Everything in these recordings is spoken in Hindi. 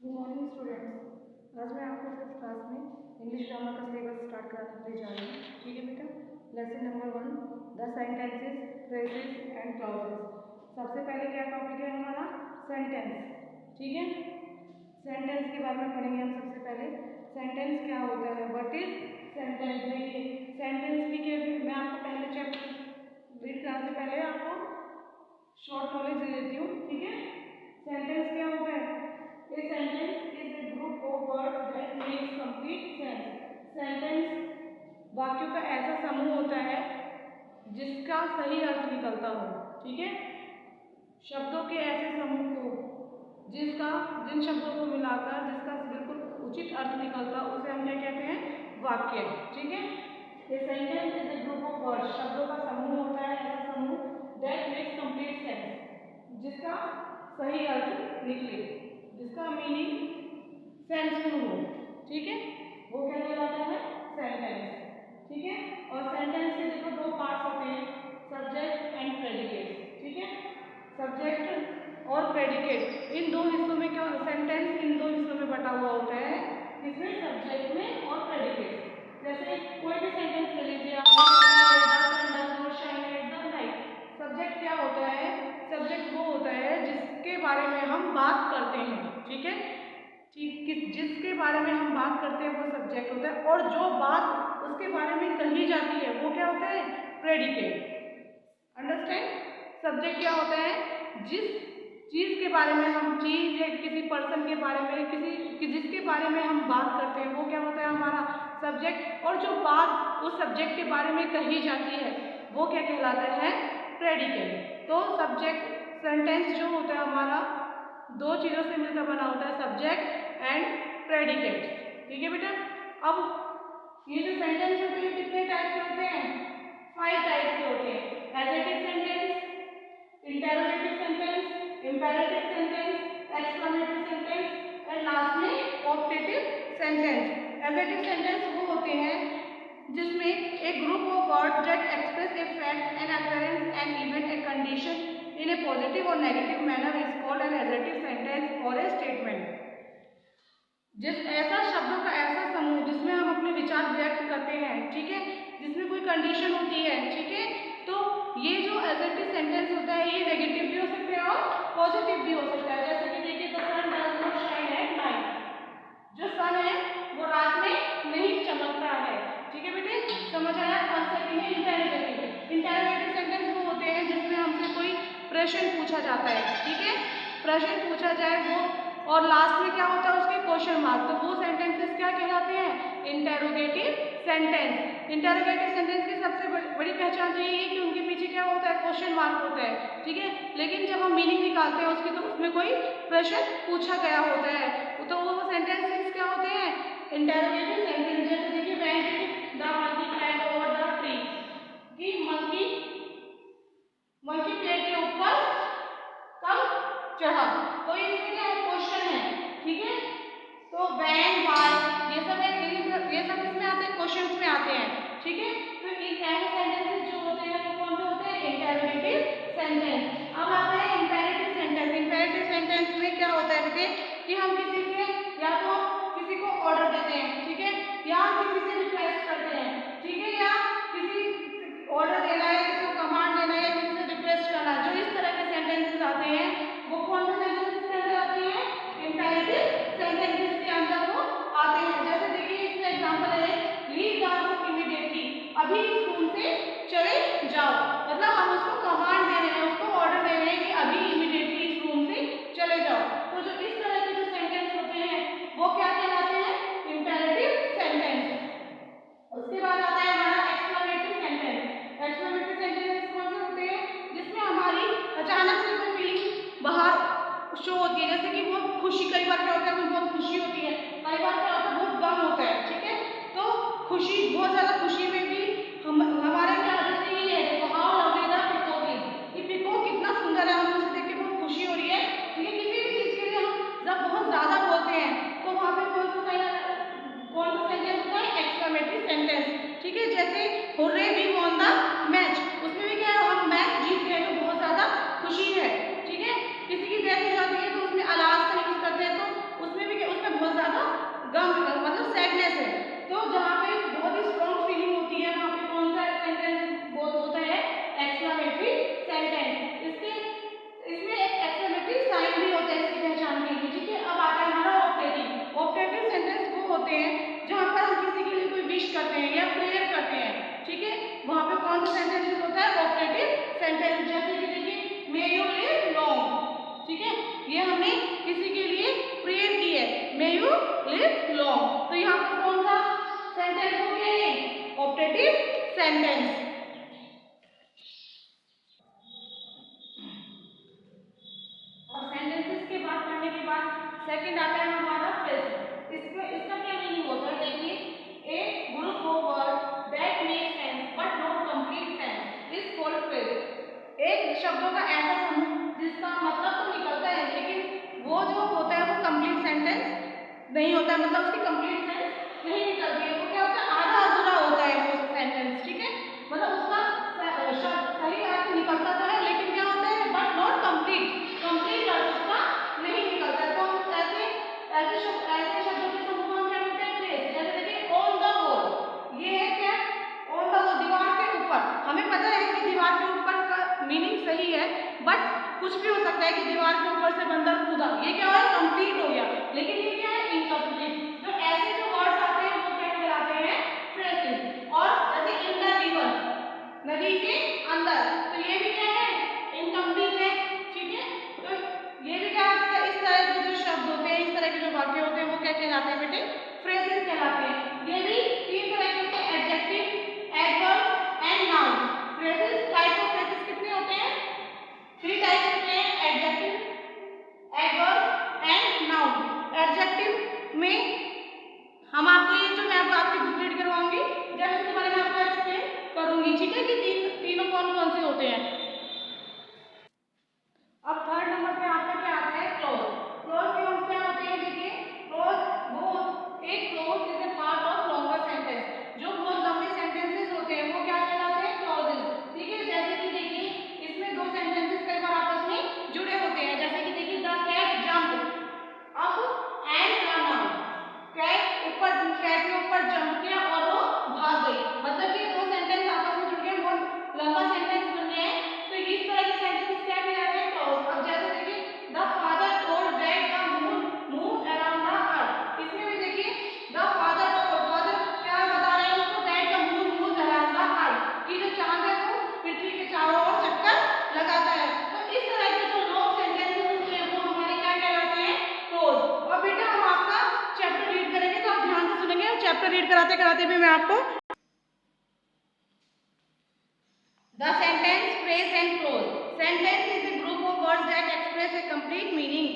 Good morning students. आज मैं आपको फिफ्थ क्लास में इंग्लिश ग्रामर का सिलेबस स्टार्ट कराने जा रही हूँ। ठीक है बेटा। Lesson number 1, the sentences, phrases and clauses. सबसे पहले क्या टॉपिक है हमारा? सेंटेंस। ठीक है, सेंटेंस के बारे में पढ़ेंगे हम। सबसे पहले सेंटेंस क्या होता है, व्हाट इज सेंटेंस। देखिए सेंटेंस की मैं आपको पहले चैप्टर रीड कराने से पहले आपको शॉर्ट नॉलेज दे देती हूँ। ठीक है, सेंटेंस क्या होता है? A sentence is a group of words that makes complete sense. Sentence वाक्यों का ऐसा समूह होता है जिसका सही अर्थ निकलता हो। ठीक है, शब्दों के ऐसे समूह को जिन शब्दों को मिलाकर जिसका बिल्कुल उचित अर्थ निकलता उसे हम क्या कहते हैं? वाक्य। ठीक है, A sentence is a group of words, शब्दों का समूह होता है, ऐसा समूह that makes complete sense, जिसका सही अर्थ निकले, जिसका मीनिंग सेंसफुल हो। ठीक है, वो क्या कहलाता है? सेंटेंस। ठीक है, और सेंटेंस के देखो दो पार्ट्स होते हैं, सब्जेक्ट एंड प्रेडिकेट। ठीक है, सब्जेक्ट और प्रेडिकेट इन दो हिस्सों में क्या, सेंटेंस इन दो हिस्सों में बटा हुआ होता है, किसमें? सब्जेक्ट में और प्रेडिकेट। जैसे कोई भी सेंटेंस ले लीजिए आप, सब्जेक्ट क्या होता है? सब्जेक्ट वो होता है जिसके बारे में हम बात करते हैं। ठीक है, जिसके बारे में हम बात करते हैं वो सब्जेक्ट होता है, और जो बात उसके बारे में कही जाती है वो क्या होता है? प्रेडिकेट। अंडरस्टैंड? सब्जेक्ट क्या होता है? जिस चीज के बारे में हम, चीज या किसी पर्सन के बारे में, जिसके बारे में हम बात करते हैं वो क्या होता है? हमारा सब्जेक्ट। और जो बात उस सब्जेक्ट के बारे में कही जाती है वो क्या कहलाता है? प्रेडिकेट। तो सब्जेक्ट सेंटेंस जो होता है हमारा दो चीजों से मिलकर बना होता है, सब्जेक्ट एंड प्रेडिकेट। ठीक है बेटा। अब ये जो सेंटेंस होते हैं कितने टाइप के होते हैं? 5 टाइप के होते हैं। Adjective sentence, interrogative sentence, imperative sentence, exclamatory sentence and last में ऑप्टेटिव सेंटेंस। एडजेक्टिव सेंटेंस वो होते हैं जिसमें एक group of words that express a fact, an appearance, an event, a condition in a positive और negative manner is called an adjective sentence और ए स्टेटमेंट। जिस ऐसा शब्दों का ऐसा समूह जिसमें हम अपने विचार व्यक्त करते हैं, ठीक है, जिसमें कोई कंडीशन होती है, ठीक है, तो ये जो एडजेक्टिव सेंटेंस होता है ये नेगेटिव भी हो सकते हैं और पॉजिटिव भी हो सकता है। जैसे कि देखिए, the sun does not shine at night, जो सन है वो रात में नहीं चमकता है। ठीक है बेटे, समझ आया? और सेकंड है इंटेरोगेटिव। इंटेरोगेटिव सेंटेंस वो होते हैं जिसमें हमसे कोई प्रश्न पूछा जाता है। ठीक है, प्रश्न पूछा जाए वो, और लास्ट में क्या होता है? उसके क्वेश्चन मार्क। तो वो सेंटेंसेस क्या कहलाते हैं? Interrogative sentence. इंटेरोगेटिव सेंटेंस की सबसे बड़ी पहचान तो यही है कि उनके पीछे क्या होता है? क्वेश्चन मार्क होता है। ठीक है, लेकिन जब हम मीनिंग निकालते हैं उसकी तो उसमें कोई प्रश्न पूछा गया होता है, तो वो सेंटेंसेस क्या होते हैं? Interrogative sentence. जैसे देखिए, when did the monkey climb over the tree, कि मंकी पेड़ के ऊपर कब चढ़ा, तो इसमें क्या है? क्वेश्चन है। ठीक है, तो व्हेन, व्हाई, ये सब इसमें आते हैं, क्वेश्चंस में आते हैं। ठीक है, तो इन ऐसे सेंटेंसेस जो होते हैं वो कौन से होते हैं? Interrogative sentence. अब आता है इंपेरेटिव सेंटेंस। इंपेरेटिव सेंटेंस में क्या होता है बेटे कि हम किसी के, या तो किसी को ऑर्डर देते हैं, ठीक है, या किसी से रिक्वेस्ट करते हैं, ठीक है, या किसी ऑर्डर देना है, किसी को कमांड देना है, या किसी से रिक्वेस्ट करना, जो इस तरह के सेंटेंसेस आते हैं वो कौन से सेंटेंसेस के अंदर आते हैं? इंपेरेटिव सेंटेंसेस के अंदर वो आते हैं। जैसे देखिए, इसमें एग्जांपल है, लीव द रूम इमीडिएटली, अभी इस रूम से चले जाओ। मतलब हम उसको कमांड दे रहे हैं, उसको ऑर्डर दे रहे हैं कि अभी इमीडिएटली इस रूम से चले जाओ। तो जो इस तरह के जो सेंटेंस होते हैं वो क्या कहलाते हैं? Imperative sentence. उसके बाद आता है हमारा एक्सक्लेमेटरी सेंटेंस। एक्सक्लेमेटरी सेंटेंस कौन से होते हैं? जिसमें हमारी अचानक से कोई फीलिंग बाहर शो होती है, जैसे कि बहुत खुशी, कई बार क्या होता है बहुत खुशी होती है, कई बार क्या होता है बहुत गम होता है। ठीक है, तो खुशी, बहुत ज्यादा खुशी में भी हमारे क्या, जैसे ये है, देखो, how lovely the peacock is, ये पीकॉक कितना सुंदर है, हमें उसे देख के बहुत खुशी हो रही है। ठीक है, किसी भी चीज के लिए हम जब बहुत ज्यादा बोलते हैं तो वहां पे कौन सा सेंटेंस होता है? Exclamatory sentence. ठीक है, जैसे hurray we won the match, उसमें भी क्या है? हम मैच जीत गए तो बहुत ज्यादा खुशी है। ठीक है, किसी की डेथ हो जाती है तो उसमें अलार्म का यूज करते हैं, तो उसमें भी ज़्यादा गम मतलब सैडनेस है, तो जहाँ पे बहुत ही स्ट्रॉन्ग फीलिंग होती है वहाँ पे कौन सा सेंटेंस बहुत होता है, एक्सक्लेमेटरी सेंटेंस। इसके इसमें एक एक्सक्लेमेटरी साइन भी होता है इसकी पहचान के लिए, ठीक है। अब आता है हमारा ऑप्टेटिव। ऑप्टेटिव सेंटेंस वो होते हैं जहाँ पर हम किसी के लिए कोई विश करते हैं या प्रेयर करते हैं, ठीक है, वहाँ पे कौन सा सेंटेंस होता है, ऑप्टेटिव सेंटेंस। जैसे कि देखिए मे यू लिव लॉन्ग, ठीक है, ये हमने किसी के लिए प्रेयर की है, मे यू लिव लॉन्ग, तो यहाँ पर कौन सा सेंटेंस हो गया, ये ऑप्टेटिव सेंटेंस। और सेंटेंसेस के बाद पढ़ने के बाद सेकंड आता है हमारा फ्रेज। इसका क्या मीनिंग होता है, देखिए a group of word that make sense but not complete sense is called phrase. एक शब्दों का ऐसा समूह जिसका मतलब तो निकलता है लेकिन वो जो होता है वो कंप्लीट सेंटेंस नहीं होता है, मतलब उसकी कंप्लीट सेंस नहीं निकलती है, वो क्या होता है, आधा अधूरा होता है वो सेंटेंस, ठीक है, मतलब उसका सही अर्थ निकलता तो है लेकिन क्या होता है, बट नॉट कंप्लीट, कंप्लीट अर्थ उसका नहीं निकलता है। तो हम ऐसे शब्दों के समूह को हम क्या बोलते हैं, फ्रेज। जैसे देखिए ऑन द वॉल, ये है क्या, ऑन द वॉल, दीवार के ऊपर। हमें पता है कि दीवार के ऊपर का मीनिंग सही है, बट कुछ भी हो सकता है कि दीवार के ऊपर से बंदर कूदा, ये क्या है, कंप्लीट हो गया, लेकिन ये क्या है, इनकम्प्लीट। तो ऐसे जो वर्ड्स आते हैं वो क्या कहलाते हैं, फ्रेजेस। और जैसे इन द रिवर, नदी के अंदर, तो ये भी क्या है, इनकम्प्लीट है, ठीक है। तो ये भी क्या होता है, इस तरह के जो शब्द होते हैं, इस तरह के जो वाक्य होते हैं वो क्या कहलाते हैं बेटे, फ्रेजेस कहलाते हैं। ये भी तीन तरह के होते हैं, adjective, adverb and noun. Phrases, type of phrases कितने होते हैं, थ्री टाइप्स होते हैं, adjective, adverb and noun. Adjective में हम आपको ये जो मैं आपकी बुक रीड करवाऊंगी, जब इसके बारे में आपको एक्सप्लेन करूंगी, ठीक है, कि तीनों कौन कौन से होते हैं। अब थर्ड नंबर पे आपका क्या आता है, क्लोज। क्लोज के हम क्या होते हैं, देखिए क्लोज वो एक close is a part of longer sentence. जो बहुत लंबे सेंटेंसेस होते हैं वो क्या कहलाते हैं, क्लोजेस, ठीक है। जैसे कि देखिए इसमें दो सेंटेंसेस कई बार आपस में जुड़े होते हैं, जैसे कि देखिए the cat jumped up and run out. Cat ने ऊपर जंप किया और वो भाग गई, मतलब कि दो सेंटेंस आपस में जुड़ गए, बहुत लंबा सेंटेंस बन गया है। तो इस तरह के सेंटेंस क्या कहलाते हैं, क्लोज। अब जैसे देखिए the father told that the moon move around the earth, इसमें भी देखिए द फादर टोल्ड, फादर क्या बता रहे हैं उसको, that the moon moves around the earth, कि जो चांद है वो पृथ्वी के चारों ओर चक्कर लगाता है। तो इस तरह के जो लॉन्ग सेंटेंसेस होते हैं वो हमारे क्या कहलाते हैं, क्लोज। और बेटा हम आपका चैप्टर रीड करेंगे तो आप ध्यान से सुनेंगे, और चैप्टर रीड कराते कराते भी मैं आपको the sentence, phrase and close. Sentence is a group of words that express A complete meaning.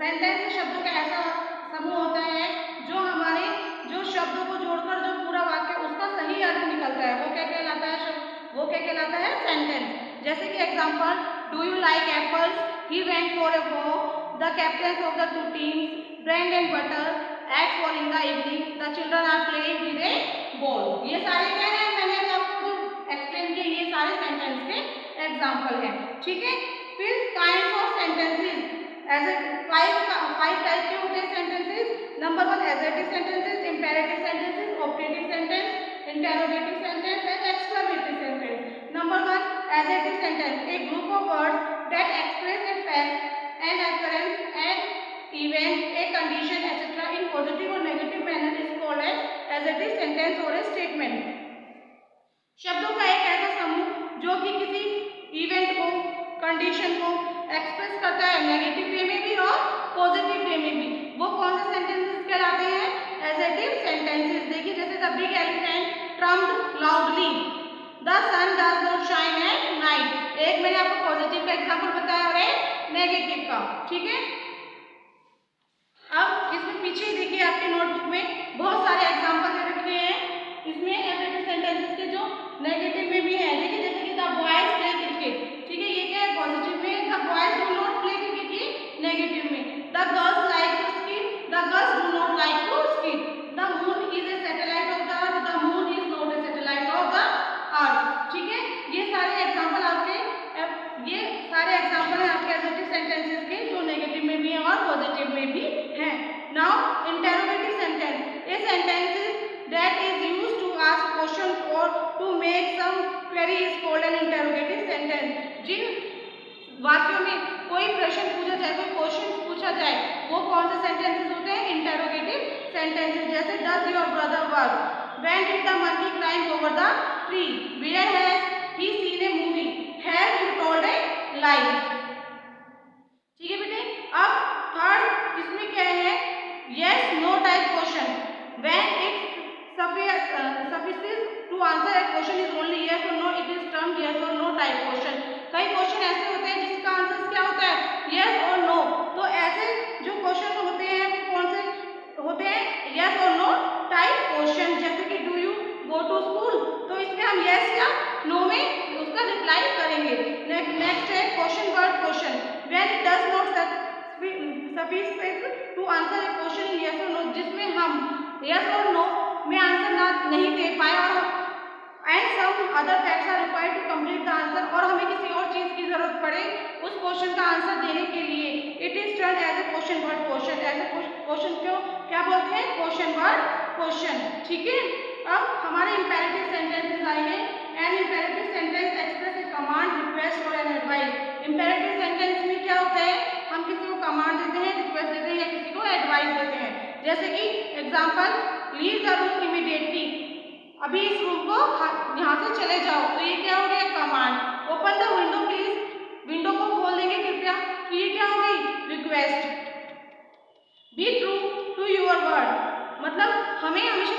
Sentence शब्दों का ऐसा समूह होता है जो हमारे जो शब्दों को जोड़कर जो पूरा वाक्य उसका सही अर्थ निकलता है, वो क्या कहलाता है, वो क्या कहलाता है, सेंटेंस। जैसे कि example, do you like apples, he went for a walk, the captains of the two teams, bread and butter, at four in the evening, the children are playing with a ball. ये सारे क्या है, मैंने अभी आपको जो एक्सप्लेन किए, ये सारे सेंटेंस के एग्जांपल हैं, ठीक है। फिर काइंड्स ऑफ सेंटेंसेस, ऐसे फाइव टाइप के होते हैं sentences. Number 1 adjective sentences, imperative sentences, optative sentence, interrogative sentence and exclamatory sentence. Number 1 adjective sentence, A group of words that express a fact, an occurrence, an event, a condition, etc. in positive or negative manner is called an adjective sentence or a statement. शब्दों का एक ऐसा समूह जो कि किसी इवेंट को, कंडीशन को एक्सप्रेस करता है नेगेटिव वे में भी और पॉजिटिव वे में भी, वो कौन से सेंटेंसेस कहलाते हैं, एडजेक्टिव सेंटेंसेस। देखिए जैसे the big elephant trumped loudly, the sun does not shine at night. एक मैंने आपको पॉजिटिव का एग्जांपल बताया और एक नेगेटिव का, ठीक है। अब इसमें पीछे देखिए आपके नोटबुक में बहुत सारे एग्जांपल दे रखे हैं, इसमें एडजेक्टिव सेंटेंसेस के जो नेगेटिव में भी है। देखिए जैसे कि द बॉयज प्ले क्रिकेट, ठीक है, ये क्या है, पॉजिटिव में, the boys do not play cricket, ये नेगेटिव में। The girls like to skate, the girls do not like to skate. The moon is a satellite of the earth, the moon is not a satellite of the earth, ठीक है। ये सारे एग्जांपल आपके, ये सारे एग्जांपल हैं आपके एडजेक्टिव सेंटेंसेस के, जो नेगेटिव में भी है और पॉजिटिव में भी है। नाउ कोई प्रश्न पूछा जाए, कोई क्वेश्चन पूछा जाए, वो कौन से सेंटेंसेस होते हैं? Interrogative sentences. जैसे does your brother work, when did the monkey climb over the tree, where has he seen a movie, has you told a lie. ठीक है बेटे। अब थर्ड इसमें क्या है? Yes no type question, when it suffices to answer a question is only yes or no, it is termed yes or no type question। कई क्वेश्चन ऐसे होते हैं जिसका आंसर क्या होता है? yes और no। तो ऐसे जो क्वेश्चन होते हैं वो कौन से होते हैं? yes और no टाइप क्वेश्चन। जैसे कि do you go to school, तो इसमें हम yes या no में उसका रिप्लाई करेंगे। नेक्स्ट है question word question, when it does not suffices to answer a question in yes or no, जिसमें हम yes और no में आंसर ना नहीं दे पाए और and some other facts are required to complete the answer, और हमें किसी और चीज की जरूरत पड़े उस क्वेश्चन का आंसर देने के लिए, it is turned as a question word question. ऐसे क्वेश्चन को क्या बोलते हैं? Question word question. ठीक है। अब हमारे इंपेरेटिव सेंटेंसेस आएंगे। An imperative sentence express a command, request और एन एडवाइस। इंपेरेटिव सेंटेंस में क्या होता है? हम किसी को कमांड देते हैं, रिक्वेस्ट देते हैं या किसी को एडवाइस देते हैं। जैसे कि example, leave the room immediately, अभी इस रूम को यहाँ से चले जाओ, तो ये क्या हो गया? Command. Open the window please, window को खोल देंगे कृपया, तो ये क्या हो गई? Request. Be true to your word, मतलब हमें हमेशा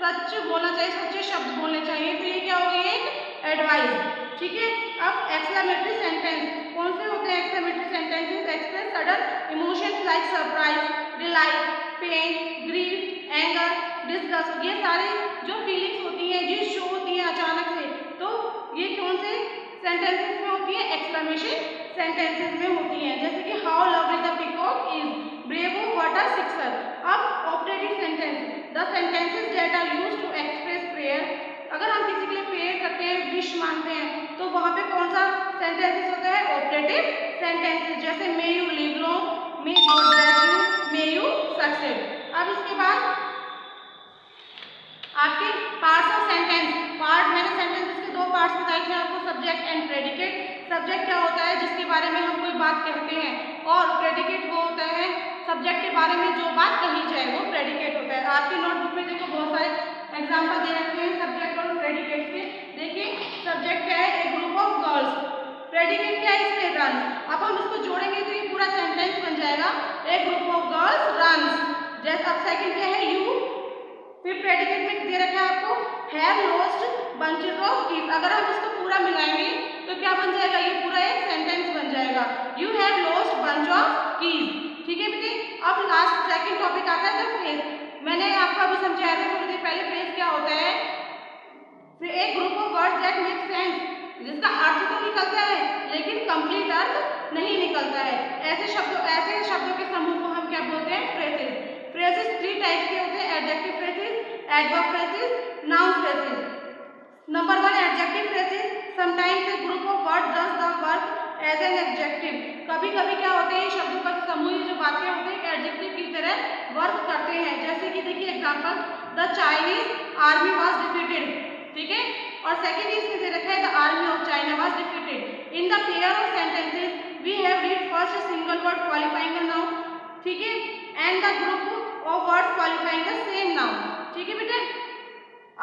सच बोलना चाहिए, सच्चे शब्द बोलने चाहिए, तो ये क्या हो गई? एक एडवाइस। ठीक है। अब एक्सक्लेमेटरी सेंटेंस कौन से होते हैं? Exclamatory sentences express sudden emotions like surprise, delight, pain, grief, anger, disgust. ये सारे जो फीलिंग्स होती हैं, जो शो होती हैं अचानक से, तो ये कौन से सेंटेंसेस में होती है? एक्सक्लेमेशन सेंटेंसेस में होती हैं। जैसे कि how lovely the peacock is, bravo what a sixer. अब operative sentence, the sentences that are used to express prayer, अगर हम किसी के लिए प्रेयर करते हैं, विश मांगते हैं, तो वहां पे कौन सा सेंटेंसेस होता है? Operative sentences. जैसे may you live long, may God bless you, may you succeed. अब इसके बाद आपके पार्ट्स ऑफ सेंटेंस, पार्ट मैंने सेंटेंसेस के दो पार्ट्स बताए थे आपको, सब्जेक्ट एंड प्रेडिकेट। सब्जेक्ट क्या होता है? जिसके बारे में हम कोई बात कहते हैं, और प्रेडिकेट वो होता है सब्जेक्ट के बारे में जो बात कही जाए, वो प्रेडिकेट होता है। आपकी नोटबुक में देखो बहुत सारे एग्जाम्पल दे रखे हैं सब्जेक्ट और प्रेडिकेट के। देखिए सब्जेक्ट क्या है? ए ग्रुप ऑफ गर्ल्स। प्रेडिकेट क्या है? इसमें रन। अब हम इसको जोड़ेंगे तो ये पूरा सेंटेंस बन जाएगा, ए ग्रुप ऑफ गर्ल्स रन्स। जैसे अब सेकंड क्या है? यू। फिर प्रेडिकेट में दे रखा है आपको have lost bunches of keys. अगर हम इसको पूरा मिलाएंगे तो क्या बन जाएगा? ये पूरा एक सेंटेंस बन जाएगा, you have lost bunch of keys. ठीक है बेटे। अब लास्ट सेकंड टॉपिक आता है द फ्रेज। मैंने आपको अभी समझाया था थोड़ी देर पहले, फ्रेज क्या होता है? एक group of words that make sense, जिसका अर्थ तो निकलता है लेकिन कंप्लीट अर्थ नहीं निकलता है। ऐसे शब्दों के समूह को हम क्या बोलते हैं? फ्रेजेस। फ्रेजेस 3 टाइप के होते हैं, adjective phrases, adverb phrases, noun phrases. Number 1 adjective phrases, sometimes a group of word does the work as an adjective. कभी कभी क्या होते हैं? शब्दों का समूह जो बातें होते हैं एडजेक्टिव की तरह वर्क करते हैं। जैसे कि देखिए example, the Chinese army was defeated. ठीक है। और सेकंड इसमें दे रखा है the army of China was defeated. In the pair of sentences we have read first a single word qualifying a noun, ठीक है, and the group of words qualifying the same noun. ठीक है बेटे।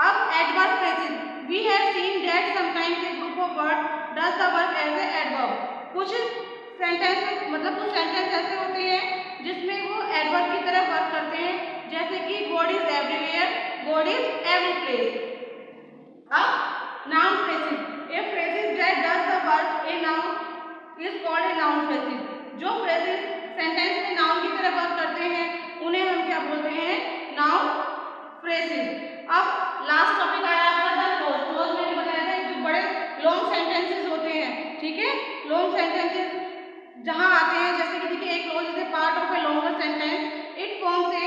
अब adverb phrases, we have seen that sometimes a group of word does the work as A adverb. कुछ सेंटेंस मतलब कुछ सेंटेंस ऐसे होते हैं जिसमें वो एडवर्ब की तरह वर्क करते हैं। जैसे कि God is everywhere, God is every place. अब noun phrases, a phrases that does the work a noun is called a noun phrases. जो फ्रेजेस सेंटेंस में नाउन की तरह वर्क करते हैं उन्हें हम क्या बोलते हैं? Noun phrases. अब लास्ट टॉपिक आया आपका द क्लोज। क्लोज मैंने बताया था जो बड़े लॉन्ग सेंटेंसेस होते हैं। ठीक है। लॉन्ग सेंटेंसेस जहां आते हैं, जैसे कि देखिए एक close is a part of a longer sentence, it forms a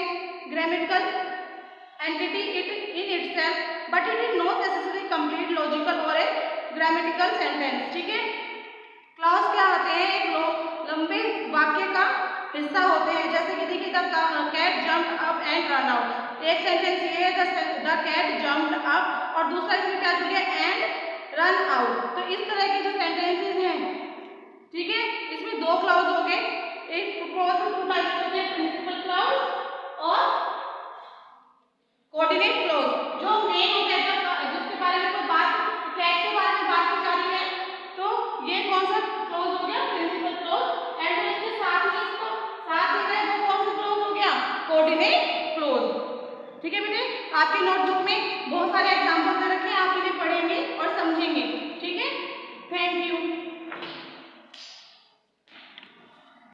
grammatical entity in itself, but it is not necessarily complete logical or a grammatical sentence। ठीक है। क्लॉज क्या होते हैं? एक लंबे वाक्य का हिस्सा होते हैं। जैसे कि देखिए the cat jumped up and run out. एक सेंटेंस ये है द कैट जंप्ड अप, और दूसरा इसमें क्या जुड़ गया? And run out. तो इस तरह के जो सेंटेंसेस हैं ठीक है, इसमें दो क्लॉज हो गए, एक प्रपोजल टू टाइप्स होते हैं, प्रिंसिपल क्लॉज और कोऑर्डिनेट क्लॉज। जो मेन होता है जिसके बारे में कोई बात टैग के बारे में बात की जा रही है, तो ये कौन सा क्लॉज हो गया, प्रिंसिपल क्लॉज। एंड जो इसके साथ में इसको साथ दे रहा है वो कौन सा क्लॉज हो गया, कोऑर्डिनेट क्लॉज। ठीक है बेटे, आपकी नोटबुक में बहुत सारे एग्जांपल दे रखे हैं, आप इन्हें पढ़ेंगे